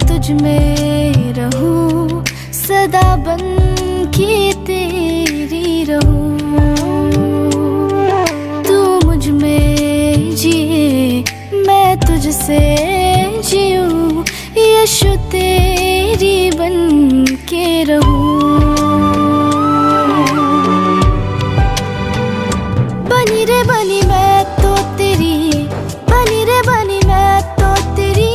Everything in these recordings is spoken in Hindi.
तुझ में रहूं, सदा बन के तेरी रहूं। तू मुझ में जिए, मैं तुझसे जीऊं, यीशु तेरी बन के रहूं। बनी रे बनी मैं तो तेरी, बनी रे बनी मैं तो तेरी।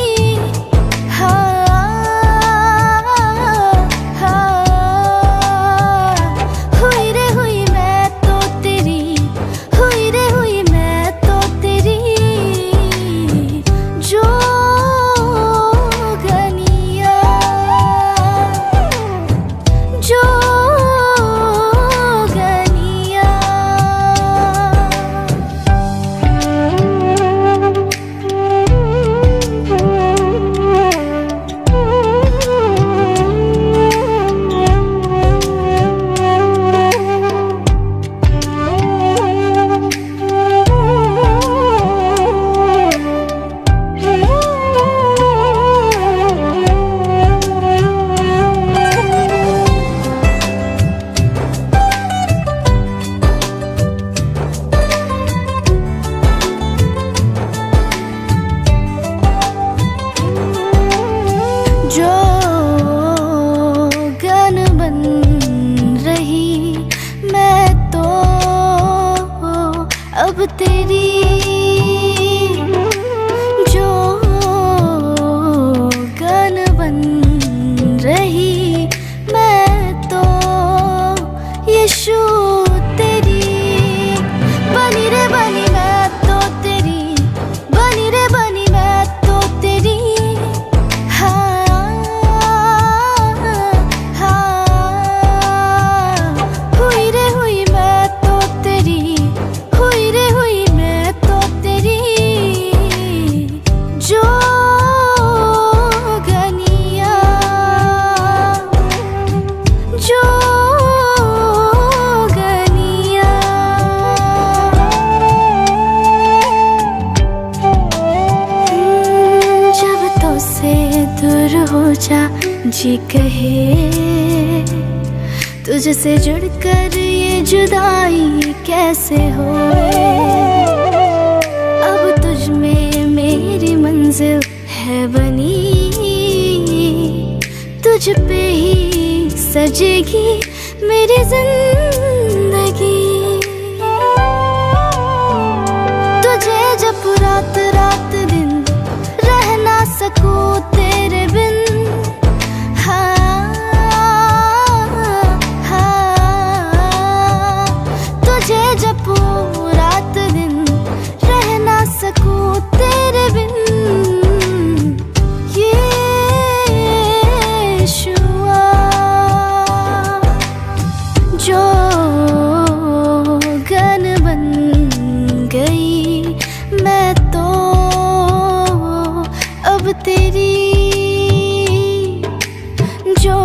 जो गन बन रही मैं तो अब तेरी, जो गन बन रही मैं तो यीशु तेरी। बनी रे बनी मैं तो तेरी, बनी रे बनी मैं तो तेरी। दूर हो जा जी कहे, तुझसे जुड़कर ये जुदाई कैसे होए। अब तुझ में मेरी मंजिल है बनी, तुझ पे ही सजेगी मेरी जिंदगी। तुझे जब रात रात दिन रह ना सकूं तेरे बिन, तुझे जब रात दिन रह ना सकूं तेरे बिन। यीशुआ जो गन बन गई मैं तो अब तेरी, जो